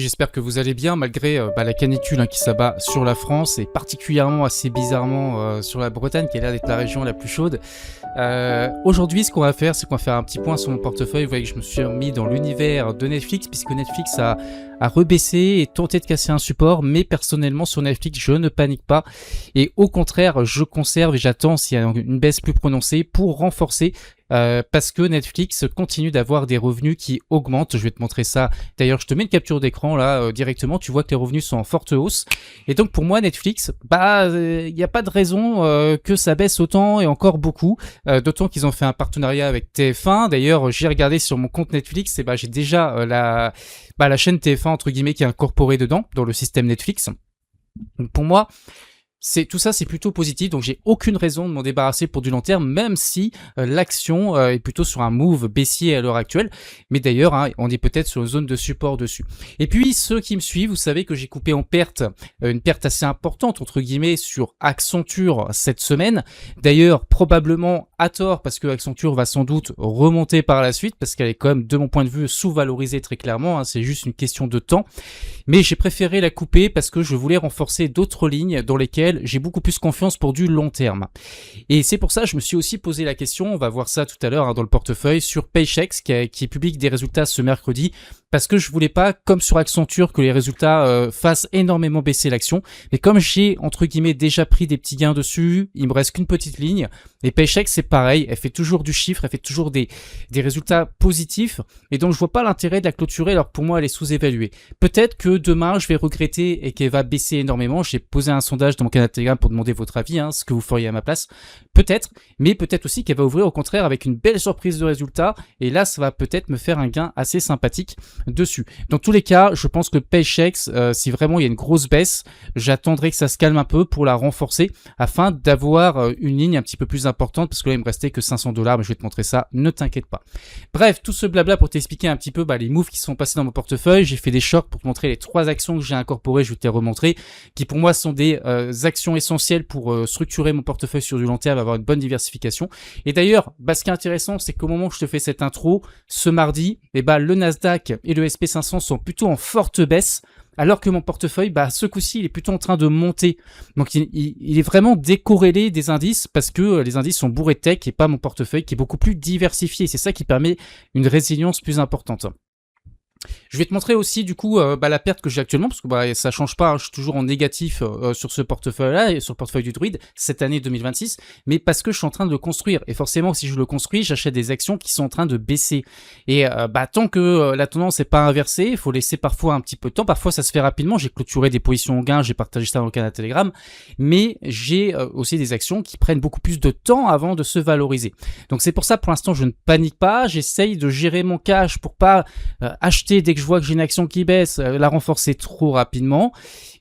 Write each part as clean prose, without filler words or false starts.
j'espère que vous allez bien malgré la canicule qui s'abat sur la France et particulièrement assez bizarrement sur la Bretagne qui a l'air d'être la région la plus chaude. Aujourd'hui, ce qu'on va faire, c'est qu'on va faire un petit point sur mon portefeuille. Vous voyez que je me suis remis dans l'univers de Netflix puisque Netflix a rebaissé et tenté de casser un support, mais personnellement sur Netflix, je ne panique pas et au contraire, je conserve et j'attends s'il y a une baisse plus prononcée pour renforcer. Parce que Netflix continue d'avoir des revenus qui augmentent. Je vais te montrer ça. D'ailleurs, je te mets une capture d'écran là directement. Tu vois que les revenus sont en forte hausse. Et donc pour moi, Netflix, il n'y a pas de raison que ça baisse autant et encore beaucoup. D'autant qu'ils ont fait un partenariat avec TF1. D'ailleurs, j'ai regardé sur mon compte Netflix et j'ai déjà la chaîne TF1 entre guillemets qui est incorporée dedans dans le système Netflix. Donc pour moi, tout ça, c'est plutôt positif, donc j'ai aucune raison de m'en débarrasser pour du long terme, même si l'action est plutôt sur un move baissier à l'heure actuelle. Mais d'ailleurs, on est peut-être sur une zone de support dessus. Et puis, ceux qui me suivent, vous savez que j'ai coupé en perte, une perte assez importante, entre guillemets, sur Accenture cette semaine. D'ailleurs, probablement à tort, parce que Accenture va sans doute remonter par la suite, parce qu'elle est quand même, de mon point de vue, sous-valorisée très clairement. C'est juste une question de temps. Mais j'ai préféré la couper parce que je voulais renforcer d'autres lignes dans lesquelles j'ai beaucoup plus confiance pour du long terme. Et c'est pour ça que je me suis aussi posé la question, on va voir ça tout à l'heure dans le portefeuille, sur Paychex qui publie des résultats ce mercredi, parce que je voulais pas, comme sur Accenture, que les résultats fassent énormément baisser l'action. Mais comme j'ai, entre guillemets, déjà pris des petits gains dessus, il me reste qu'une petite ligne. Et Paychex, c'est pareil, elle fait toujours du chiffre, elle fait toujours des résultats positifs. Et donc, je vois pas l'intérêt de la clôturer, alors pour moi, elle est sous-évaluée. Peut-être que demain, je vais regretter et qu'elle va baisser énormément. J'ai posé un sondage dans mon canal Telegram pour demander votre avis, ce que vous feriez à ma place. Peut-être, mais peut-être aussi qu'elle va ouvrir au contraire avec une belle surprise de résultats. Et là, ça va peut-être me faire un gain assez sympathique dessus. Dans tous les cas, je pense que Paychex, si vraiment il y a une grosse baisse, j'attendrai que ça se calme un peu pour la renforcer afin d'avoir une ligne un petit peu plus importante parce que là il me restait que 500 $, mais je vais te montrer ça, ne t'inquiète pas. Bref, tout ce blabla pour t'expliquer un petit peu les moves qui sont passés dans mon portefeuille. J'ai fait des shorts pour te montrer les 3 actions que j'ai incorporées, je vais te les remontrer, qui pour moi sont des actions essentielles pour structurer mon portefeuille sur du long terme, avoir une bonne diversification. Et d'ailleurs, ce qui est intéressant, c'est qu'au moment où je te fais cette intro, ce mardi, le Nasdaq et le SP500 sont plutôt en forte baisse, alors que mon portefeuille, ce coup-ci, il est plutôt en train de monter. Donc, il est vraiment décorrélé des indices parce que les indices sont bourrés de tech et pas mon portefeuille qui est beaucoup plus diversifié. C'est ça qui permet une résilience plus importante. Je vais te montrer aussi du coup la perte que j'ai actuellement parce que ça change pas, je suis toujours en négatif sur ce portefeuille-là et sur le portefeuille du druide cette année 2026, mais parce que je suis en train de le construire et forcément si je le construis, j'achète des actions qui sont en train de baisser et tant que la tendance n'est pas inversée, il faut laisser parfois un petit peu de temps, parfois ça se fait rapidement, j'ai clôturé des positions au gain, j'ai partagé ça dans le canal Telegram, mais j'ai aussi des actions qui prennent beaucoup plus de temps avant de se valoriser. Donc c'est pour ça pour l'instant je ne panique pas, j'essaye de gérer mon cash pour pas acheter dès que je vois que j'ai une action qui baisse, la renforcer trop rapidement.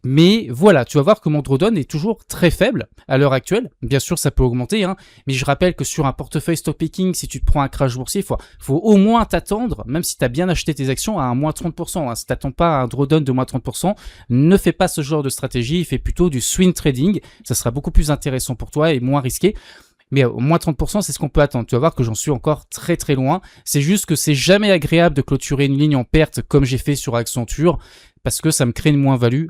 Mais voilà, tu vas voir que mon drawdown est toujours très faible à l'heure actuelle. Bien sûr, ça peut augmenter, mais je rappelle que sur un portefeuille stock picking, si tu te prends un crash boursier, faut au moins t'attendre, même si tu as bien acheté tes actions, à un moins 30%. Si tu n'attends pas à un drawdown de moins 30%, ne fais pas ce genre de stratégie, fais plutôt du swing trading. Ça sera beaucoup plus intéressant pour toi et moins risqué. Mais au moins 30%, c'est ce qu'on peut attendre. Tu vas voir que j'en suis encore très très loin. C'est juste que c'est jamais agréable de clôturer une ligne en perte comme j'ai fait sur Accenture parce que ça me crée une moins-value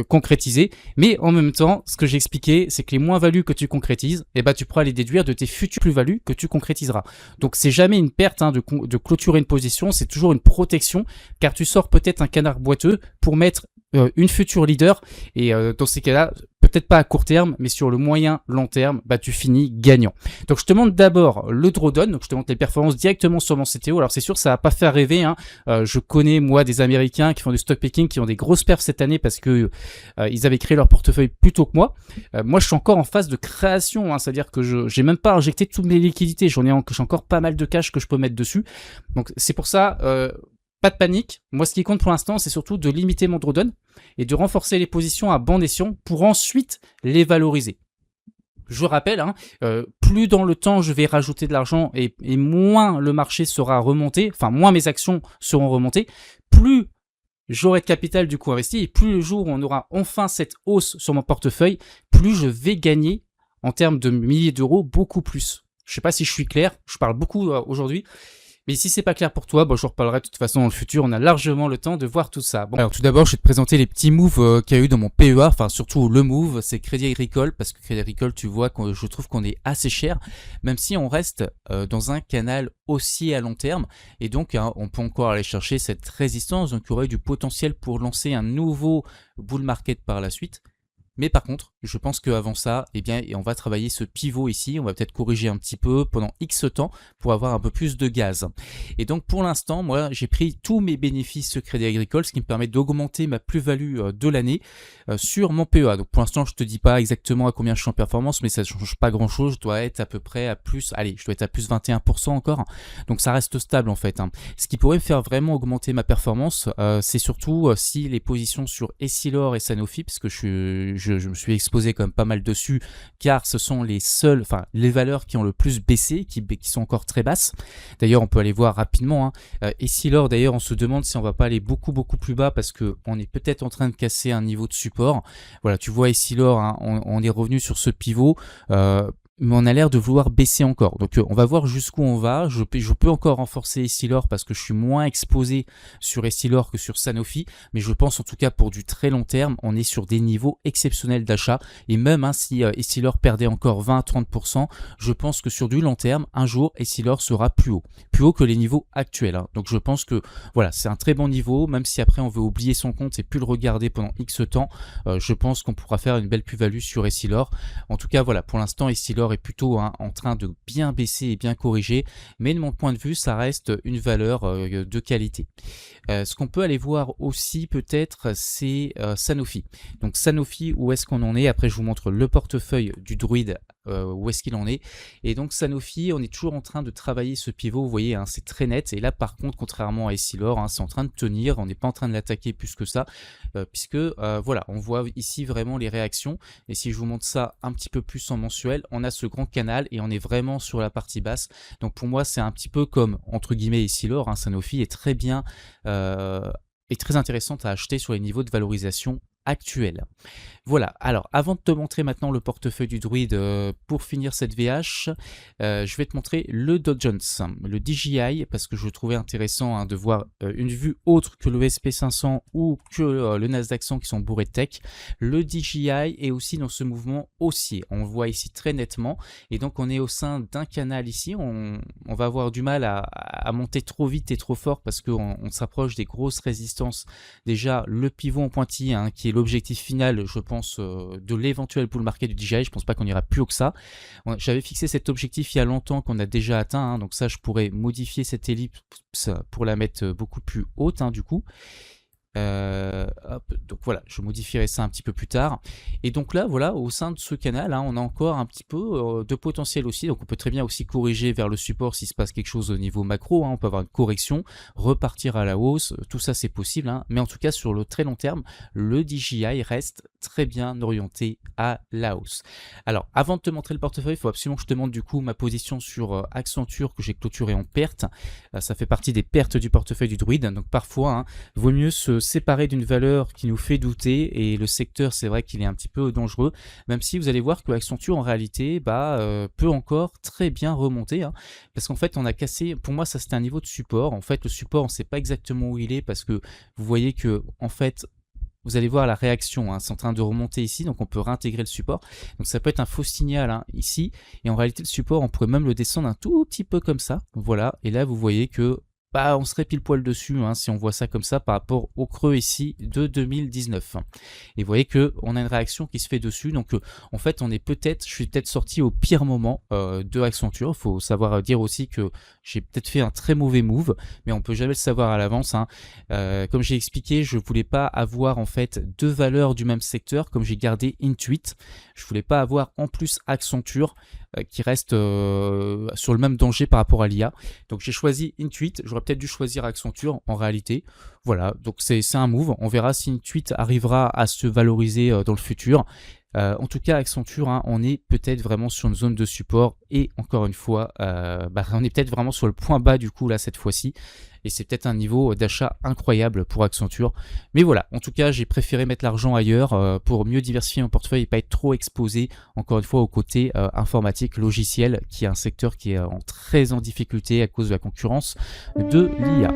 concrétisée. Mais en même temps, ce que j'ai expliqué, c'est que les moins-values que tu concrétises, tu pourras les déduire de tes futures plus-values que tu concrétiseras. Donc c'est jamais une perte de clôturer une position, c'est toujours une protection car tu sors peut-être un canard boiteux pour mettre une future leader et dans ces cas-là, peut-être pas à court terme, mais sur le moyen long terme, tu finis gagnant. Donc je te montre d'abord le drawdown, donc je te montre les performances directement sur mon CTO. Alors c'est sûr, ça va pas faire rêver, je connais moi des Américains qui font du stock picking, qui ont des grosses perfs cette année parce que ils avaient créé leur portefeuille plus tôt que moi. Moi je suis encore en phase de création, c'est-à-dire que j'ai même pas injecté toutes mes liquidités, j'ai encore pas mal de cash que je peux mettre dessus. Donc c'est pour ça. Pas de panique. Moi, ce qui compte pour l'instant, c'est surtout de limiter mon drawdown et de renforcer les positions à bon escient pour ensuite les valoriser. Je rappelle, plus dans le temps je vais rajouter de l'argent et moins le marché sera remonté, enfin moins mes actions seront remontées, plus j'aurai de capital du coup investi et plus le jour où on aura enfin cette hausse sur mon portefeuille, plus je vais gagner en termes de milliers d'euros beaucoup plus. Je sais pas si je suis clair, je parle beaucoup aujourd'hui. Mais si c'est pas clair pour toi, bon, je reparlerai de toute façon dans le futur, on a largement le temps de voir tout ça. Bon, alors tout d'abord, je vais te présenter les petits moves qu'il y a eu dans mon PEA, enfin surtout le move, c'est Crédit Agricole, parce que Crédit Agricole, tu vois, je trouve qu'on est assez cher, même si on reste dans un canal haussier à long terme, et donc hein, on peut encore aller chercher cette résistance, donc il y aurait du potentiel pour lancer un nouveau bull market par la suite. Mais par contre, je pense qu'avant ça, eh bien, on va travailler ce pivot ici, on va peut-être corriger un petit peu pendant X temps pour avoir un peu plus de gaz. Et donc pour l'instant, moi j'ai pris tous mes bénéfices Crédit Agricole, ce qui me permet d'augmenter ma plus-value de l'année sur mon PEA. Donc pour l'instant, je te dis pas exactement à combien je suis en performance, mais ça ne change pas grand-chose, je dois être à peu près à plus, allez, je dois être à plus 21% encore, donc ça reste stable en fait. Ce qui pourrait me faire vraiment augmenter ma performance, c'est surtout si les positions sur Essilor et Sanofi, parce que je me suis exposé quand même pas mal dessus, car ce sont les seules, enfin les valeurs qui ont le plus baissé, qui sont encore très basses. D'ailleurs, on peut aller voir rapidement. Essilor, d'ailleurs, on se demande si on va pas aller beaucoup plus bas, parce que on est peut-être en train de casser un niveau de support. Voilà, tu vois Essilor, hein, on est revenu sur ce pivot. Mais on a l'air de vouloir baisser encore. Donc on va voir jusqu'où on va. Je peux encore renforcer Essilor parce que je suis moins exposé sur Essilor que sur Sanofi, mais je pense en tout cas pour du très long terme, on est sur des niveaux exceptionnels d'achat. Et même hein, si Essilor perdait encore 20-30%, je pense que sur du long terme, un jour Essilor sera plus haut que les niveaux actuels. Hein. Donc je pense que voilà, c'est un très bon niveau, même si après on veut oublier son compte et plus le regarder pendant X temps, je pense qu'on pourra faire une belle plus-value sur Essilor. En tout cas voilà, pour l'instant Essilor est plutôt hein, en train de bien baisser et bien corriger, mais de mon point de vue ça reste une valeur de qualité. Ce qu'on peut aller voir aussi peut-être c'est Sanofi. Donc Sanofi, où est-ce qu'on en est? Après je vous montre le portefeuille du Druide, où est-ce qu'il en est. Et donc Sanofi, on est toujours en train de travailler ce pivot, vous voyez hein, c'est très net, et là par contre contrairement à Essilor, hein, c'est en train de tenir, on n'est pas en train de l'attaquer plus que ça, puisque voilà, on voit ici vraiment les réactions. Et si je vous montre ça un petit peu plus en mensuel, on a ce grand canal et on est vraiment sur la partie basse. Donc pour moi c'est un petit peu comme entre guillemets Essilor, hein, Sanofi est très bien et très intéressante à acheter sur les niveaux de valorisation actuels. Voilà, alors avant de te montrer maintenant le portefeuille du Druide pour finir cette VH, je vais te montrer le Dow Jones, le DJI, parce que je trouvais intéressant hein, de voir une vue autre que le SP500 ou que le Nasdaq 100 qui sont bourrés de tech. Le DJI est aussi dans ce mouvement haussier, on le voit ici très nettement, et donc on est au sein d'un canal ici, on va avoir du mal à monter trop vite et trop fort parce qu'on s'approche des grosses résistances. Déjà le pivot en pointillé hein, qui est l'objectif final, je pense, de l'éventuel bull market du DJI, je pense pas qu'on ira plus haut que ça. J'avais fixé cet objectif il y a longtemps qu'on a déjà atteint, hein, donc ça je pourrais modifier cette ellipse pour la mettre beaucoup plus haute hein, du coup. Hop, donc voilà, je modifierai ça un petit peu plus tard. Et donc là, voilà, au sein de ce canal, hein, on a encore un petit peu de potentiel aussi. Donc on peut très bien aussi corriger vers le support s'il se passe quelque chose au niveau macro. Hein, on peut avoir une correction, repartir à la hausse. Tout ça, c'est possible. Hein, mais en tout cas, sur le très long terme, le DJI reste très bien orienté à la hausse. Alors, avant de te montrer le portefeuille, il faut absolument que je te montre du coup ma position sur Accenture que j'ai clôturé en perte. Ça fait partie des pertes du portefeuille du Druide. Donc parfois, hein, vaut mieux se séparer d'une valeur qui nous fait douter, et le secteur c'est vrai qu'il est un petit peu dangereux, même si vous allez voir que Accenture en réalité peut encore très bien remonter hein, parce qu'en fait on a cassé, pour moi ça c'était un niveau de support. En fait le support on ne sait pas exactement où il est, parce que vous voyez que en fait vous allez voir la réaction, hein, c'est en train de remonter ici, donc on peut réintégrer le support. Donc ça peut être un faux signal hein, ici, et en réalité le support on pourrait même le descendre un tout petit peu comme ça, voilà, et là vous voyez que on serait pile poil dessus hein, si on voit ça comme ça par rapport au creux ici de 2019. Et vous voyez que on a une réaction qui se fait dessus. Donc en fait je suis peut-être sorti au pire moment de Accenture. Il faut savoir dire aussi que j'ai peut-être fait un très mauvais move, mais on peut jamais le savoir à l'avance. Hein. Comme j'ai expliqué, je voulais pas avoir en fait deux valeurs du même secteur, comme j'ai gardé Intuit. Je voulais pas avoir en plus Accenture qui reste sur le même danger par rapport à l'IA. Donc j'ai choisi Intuit, j'aurais peut-être dû choisir Accenture en réalité. Voilà, donc c'est un move, on verra si Intuit arrivera à se valoriser dans le futur. En tout cas, Accenture, hein, on est peut-être vraiment sur une zone de support et encore une fois, on est peut-être vraiment sur le point bas du coup là cette fois-ci. Et c'est peut-être un niveau d'achat incroyable pour Accenture. Mais voilà, en tout cas, j'ai préféré mettre l'argent ailleurs pour mieux diversifier mon portefeuille et pas être trop exposé, encore une fois, au côté informatique, logiciel, qui est un secteur qui est très en difficulté à cause de la concurrence de l'IA.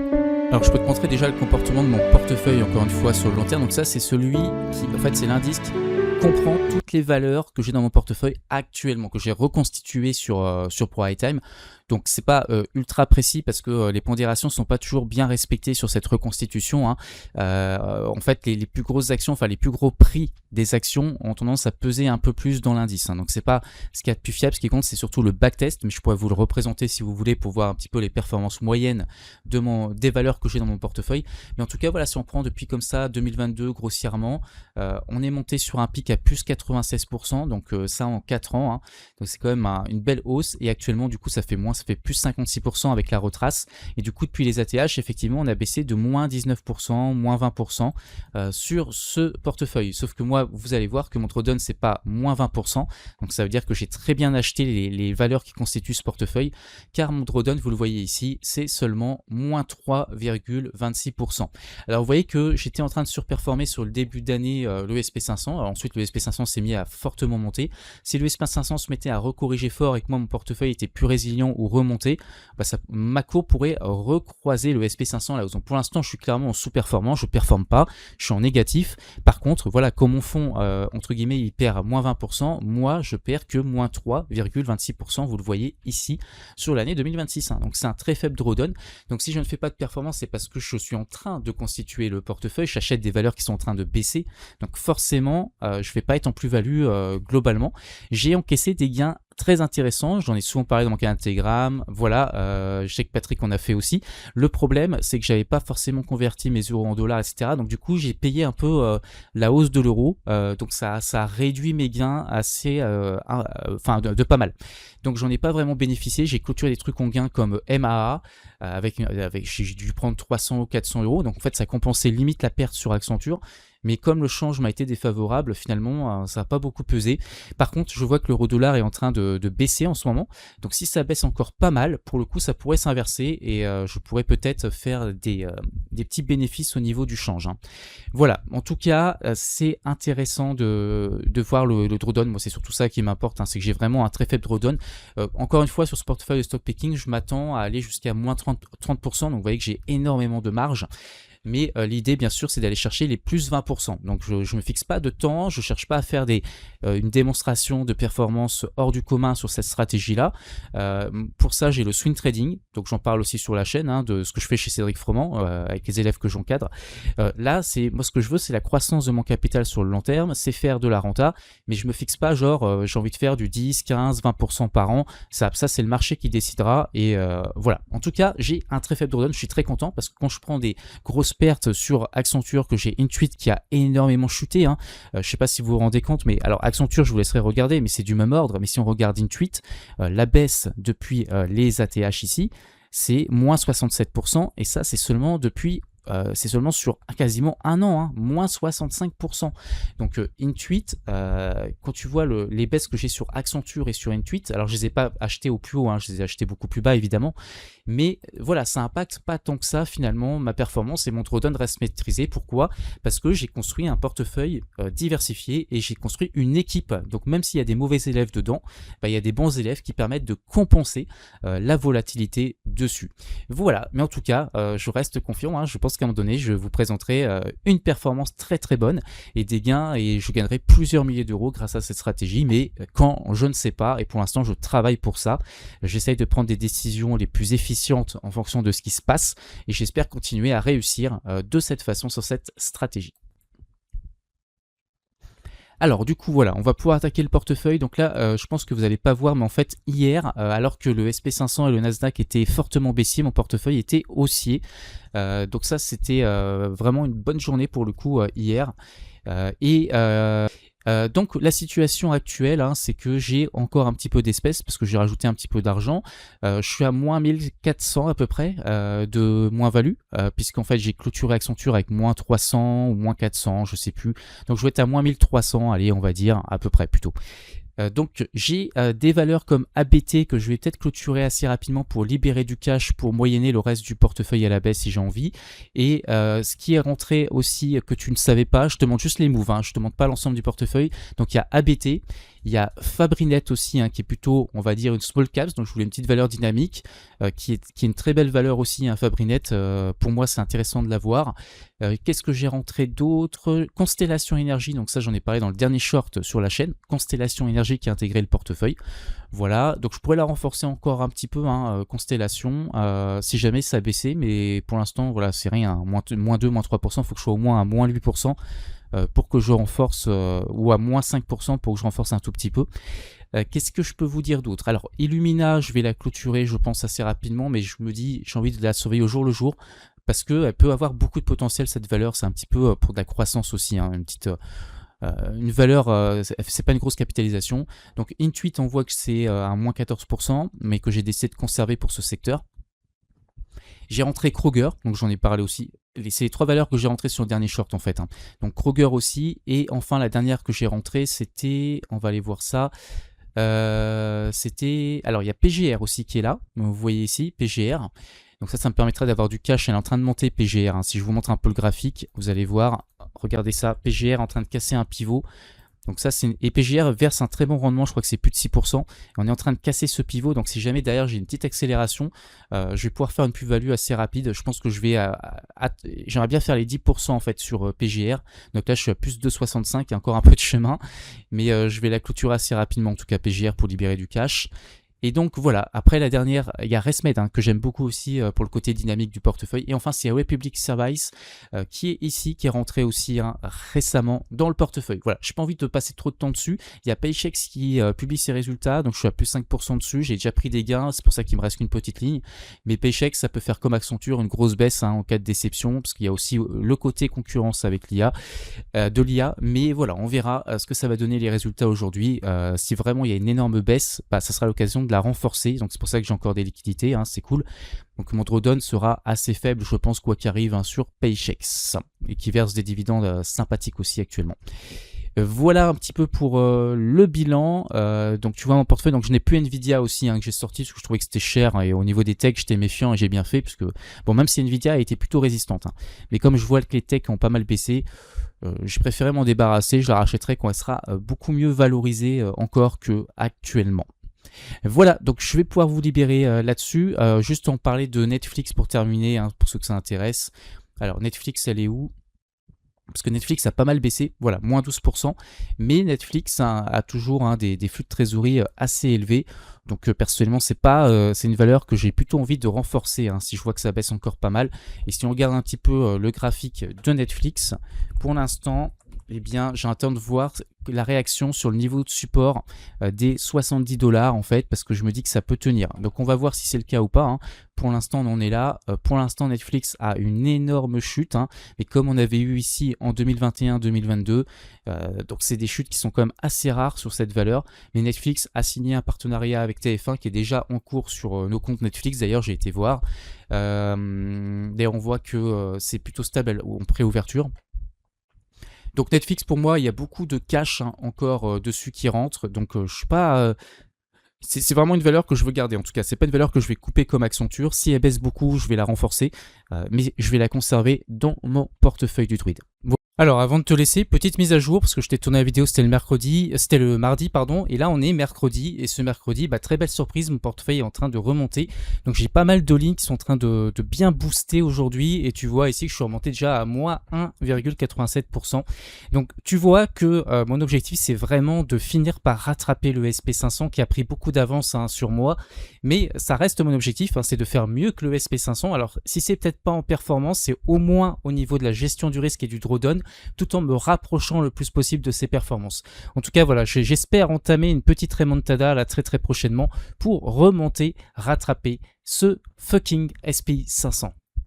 Alors je peux te montrer déjà le comportement de mon portefeuille encore une fois sur le long terme. Donc ça c'est celui qui, en fait c'est l'indice qui comprend toutes les valeurs que j'ai dans mon portefeuille actuellement, que j'ai reconstitué sur ProItime. Donc c'est pas ultra précis parce que les pondérations sont pas toujours bien respectées sur cette reconstitution, hein. En fait les plus grosses actions, enfin les plus gros prix des actions ont tendance à peser un peu plus dans l'indice, hein. Donc c'est pas ce qu'il y a de plus fiable, ce qui compte c'est surtout le backtest, mais je pourrais vous le représenter si vous voulez pour voir un petit peu les performances moyennes des valeurs que j'ai dans mon portefeuille. Mais en tout cas voilà, si on prend depuis comme ça 2022 grossièrement, on est monté sur un pic à plus 96%, donc ça en 4 ans, hein. Donc c'est quand même une belle hausse et actuellement du coup ça fait plus 56% avec la retrace et du coup depuis les ATH effectivement on a baissé de moins 19%, moins 20% sur ce portefeuille. Sauf que moi vous allez voir que mon drawdown c'est pas moins 20%, donc ça veut dire que j'ai très bien acheté les valeurs qui constituent ce portefeuille car mon drawdown vous le voyez ici c'est seulement moins 3,26%. Alors vous voyez que j'étais en train de surperformer sur le début d'année le SP500, alors ensuite le SP500 s'est mis à fortement monter. Si le SP500 se mettait à recorriger fort et que moi mon portefeuille était plus résilient ou remonter, ma courbe pourrait recroiser le SP500 là. Donc pour l'instant je suis clairement en sous-performance, je performe pas, je suis en négatif. Par contre voilà, comme mon fonds entre guillemets il perd à moins 20%, moi je perds que moins 3,26%, vous le voyez ici sur l'année 2026, hein. Donc c'est un très faible drawdown. Donc si je ne fais pas de performance, c'est parce que je suis en train de constituer le portefeuille, j'achète des valeurs qui sont en train de baisser, donc forcément je vais pas être en plus-value globalement. J'ai encaissé des gains très intéressant, j'en ai souvent parlé dans mon canal Telegram, voilà, je sais que Patrick en a fait aussi. Le problème c'est que j'avais pas forcément converti mes euros en dollars, etc. Donc du coup j'ai payé un peu la hausse de l'euro, donc ça a réduit mes gains assez, de pas mal. Donc j'en ai pas vraiment bénéficié, j'ai clôturé des trucs en gain comme MAA, j'ai dû prendre 300 ou 400 euros, donc en fait ça compensait limite la perte sur Accenture. Mais comme le change m'a été défavorable, finalement, ça n'a pas beaucoup pesé. Par contre, je vois que l'euro-dollar est en train de baisser en ce moment. Donc si ça baisse encore pas mal, pour le coup, ça pourrait s'inverser et je pourrais peut-être faire des petits bénéfices au niveau du change, hein. Voilà, en tout cas, c'est intéressant de voir le drawdown. Moi, c'est surtout ça qui m'importe, hein, c'est que j'ai vraiment un très faible drawdown. Encore une fois, sur ce portefeuille de stock picking, je m'attends à aller jusqu'à moins 30%. Donc vous voyez que j'ai énormément de marge. Mais l'idée bien sûr c'est d'aller chercher les plus 20%. Donc je me fixe pas de temps, je cherche pas à faire une démonstration de performance hors du commun sur cette stratégie là. Pour ça j'ai le swing trading, donc j'en parle aussi sur la chaîne, hein, de ce que je fais chez Cédric Froment avec les élèves que j'encadre. Là moi ce que je veux c'est la croissance de mon capital sur le long terme, c'est faire de la renta, mais je me fixe pas genre j'ai envie de faire du 10, 15, 20% par an, ça c'est le marché qui décidera et voilà. En tout cas j'ai un très faible drawdown, je suis très content parce que quand je prends des grosses pertes sur Accenture, que j'ai Intuit qui a énormément chuté, hein. Je sais pas si vous vous rendez compte, mais alors Accenture je vous laisserai regarder, mais c'est du même ordre. Mais si on regarde Intuit, la baisse depuis les ATH ici c'est moins 67% et ça c'est seulement depuis c'est seulement sur quasiment un an, hein, moins 65%. Donc Intuit, quand tu vois les baisses que j'ai sur Accenture et sur Intuit, alors je les ai pas achetées au plus haut, hein, je les ai achetées beaucoup plus bas évidemment, mais voilà, ça impacte pas tant que ça finalement ma performance et mon drawdown reste maîtrisé. Pourquoi? Parce que j'ai construit un portefeuille diversifié et j'ai construit une équipe. Donc même s'il y a des mauvais élèves dedans, il y a des bons élèves qui permettent de compenser la volatilité dessus. Voilà, mais en tout cas, je reste confiant, hein, je pense qu'à un moment donné, je vous présenterai une performance très très bonne et des gains et je gagnerai plusieurs milliers d'euros grâce à cette stratégie, mais quand je ne sais pas et pour l'instant je travaille pour ça, j'essaye de prendre des décisions les plus efficientes en fonction de ce qui se passe et j'espère continuer à réussir de cette façon sur cette stratégie. Alors du coup voilà, on va pouvoir attaquer le portefeuille. Donc là je pense que vous n'allez pas voir, mais en fait hier alors que le SP500 et le Nasdaq étaient fortement baissiers, mon portefeuille était haussier. Donc ça c'était vraiment une bonne journée pour le coup hier. Donc la situation actuelle, hein, c'est que j'ai encore un petit peu d'espèces parce que j'ai rajouté un petit peu d'argent. Je suis à moins 1400 à peu près de moins-value, puisqu'en fait j'ai clôturé Accenture avec moins 300 ou moins 400, je sais plus. Donc je vais être à moins 1300, allez on va dire à peu près plutôt. Donc j'ai des valeurs comme ABT que je vais peut-être clôturer assez rapidement pour libérer du cash pour moyenner le reste du portefeuille à la baisse si j'ai envie. Et ce qui est rentré aussi que tu ne savais pas, je te montre juste les moves, hein, je te montre pas l'ensemble du portefeuille. Donc il y a ABT, il y a Fabrinet aussi, hein, qui est plutôt, on va dire, une small caps, donc je voulais une petite valeur dynamique, qui est une très belle valeur aussi, hein, Fabrinet, pour moi c'est intéressant de l'avoir. Qu'est-ce que j'ai rentré d'autre? Constellation Énergie, donc ça j'en ai parlé dans le dernier short sur la chaîne, Constellation Énergie qui a intégré le portefeuille. Voilà, donc je pourrais la renforcer encore un petit peu, hein, Constellation, si jamais ça a baissé, mais pour l'instant, voilà, c'est rien, moins 2, moins 3%, il faut que je sois au moins à moins 8%. Pour que je renforce, ou à moins 5% pour que je renforce un tout petit peu. Qu'est-ce que je peux vous dire d'autre? Alors, Illumina, je vais la clôturer, je pense, assez rapidement, mais je me dis, j'ai envie de la surveiller au jour le jour, parce qu'elle peut avoir beaucoup de potentiel, cette valeur. C'est un petit peu pour de la croissance aussi, hein, une valeur, c'est pas une grosse capitalisation. Donc, Intuit, on voit que c'est à moins 14%, mais que j'ai décidé de conserver pour ce secteur. J'ai rentré Kroger, donc j'en ai parlé aussi. C'est les 3 valeurs que j'ai rentrées sur le dernier short en fait, hein. Donc Kroger aussi, et enfin la dernière que j'ai rentrée, c'était, on va aller voir ça, c'était, alors il y a PGR aussi qui est là, vous voyez ici, PGR. Donc ça me permettra d'avoir du cash, elle est en train de monter PGR, hein. Si je vous montre un peu le graphique, vous allez voir, regardez ça, PGR en train de casser un pivot. Donc ça, et PGR verse un très bon rendement, je crois que c'est plus de 6%. On est en train de casser ce pivot, donc si jamais derrière j'ai une petite accélération, je vais pouvoir faire une plus-value assez rapide. Je pense que je vais, j'aimerais bien faire les 10% en fait sur PGR. Donc là, je suis à plus de 2,65, il y a encore un peu de chemin, mais je vais la clôturer assez rapidement, en tout cas PGR, pour libérer du cash. Et donc voilà, après la dernière, il y a ResMed, hein, que j'aime beaucoup aussi pour le côté dynamique du portefeuille. Et enfin, c'est Republic Service qui est ici, qui est rentré aussi, hein, récemment dans le portefeuille. Voilà, je n'ai pas envie de passer trop de temps dessus. Il y a Paychex qui publie ses résultats, donc je suis à plus 5% dessus. J'ai déjà pris des gains, c'est pour ça qu'il me reste qu'une petite ligne. Mais Paychex, ça peut faire comme Accenture, une grosse baisse, hein, en cas de déception, parce qu'il y a aussi le côté concurrence avec l'IA, de l'IA. Mais voilà, on verra ce que ça va donner les résultats aujourd'hui. Si vraiment il y a une énorme baisse, bah, ça sera l'occasion de la renforcer, donc c'est pour ça que j'ai encore des liquidités, hein, c'est cool. Donc mon drawdown sera assez faible, je pense, quoi qu'arrive, hein, sur Paychex, et qui verse des dividendes sympathiques aussi actuellement. Voilà un petit peu pour le bilan. Donc tu vois mon portefeuille, donc je n'ai plus Nvidia aussi, hein, que j'ai sorti parce que je trouvais que c'était cher, hein, et au niveau des techs j'étais méfiant et j'ai bien fait, parce que bon, même si Nvidia a été plutôt résistante, hein, mais comme je vois que les techs ont pas mal baissé, j'ai préféré m'en débarrasser. Je la rachèterai quand elle sera beaucoup mieux valorisée encore que actuellement. Voilà, donc je vais pouvoir vous libérer là-dessus. Juste en parler de Netflix pour terminer, hein, pour ceux que ça intéresse. Alors Netflix, elle est où? Parce que Netflix a pas mal baissé, voilà, moins 12%, mais Netflix a toujours, hein, des flux de trésorerie assez élevés. Donc personnellement, c'est une valeur que j'ai plutôt envie de renforcer, hein, si je vois que ça baisse encore pas mal. Et si on regarde un petit peu le graphique de Netflix, pour l'instant, eh bien, j'attends de voir la réaction sur le niveau de support des 70$ en fait, parce que je me dis que ça peut tenir. Donc on va voir si c'est le cas ou pas, hein. Pour l'instant, on en est là. Pour l'instant, Netflix a une énorme chute, hein, mais comme on avait eu ici en 2021-2022, donc c'est des chutes qui sont quand même assez rares sur cette valeur. Mais Netflix a signé un partenariat avec TF1 qui est déjà en cours sur nos comptes Netflix. D'ailleurs, j'ai été voir. D'ailleurs, on voit que c'est plutôt stable en préouverture. Donc Netflix, pour moi, il y a beaucoup de cash, hein, encore dessus qui rentre. Donc je suis pas... c'est vraiment une valeur que je veux garder. En tout cas, c'est pas une valeur que je vais couper comme Accenture. Si elle baisse beaucoup, je vais la renforcer. Mais je vais la conserver dans mon portefeuille du Druide. Voilà. Alors avant de te laisser, petite mise à jour, parce que je t'ai tourné la vidéo, c'était le mardi, pardon, et là on est mercredi, et ce mercredi, bah, très belle surprise, mon portefeuille est en train de remonter, donc j'ai pas mal de lignes qui sont en train de bien booster aujourd'hui, et tu vois ici que je suis remonté déjà à moins 1,87%, donc tu vois que mon objectif c'est vraiment de finir par rattraper le SP500 qui a pris beaucoup d'avance, hein, sur moi, mais ça reste mon objectif, hein, c'est de faire mieux que le SP500, alors si c'est peut-être pas en performance, c'est au moins au niveau de la gestion du risque et du drawdown, tout en me rapprochant le plus possible de ses performances. En tout cas, voilà, j'espère entamer une petite remontada là très prochainement pour remonter, rattraper ce fucking SP500.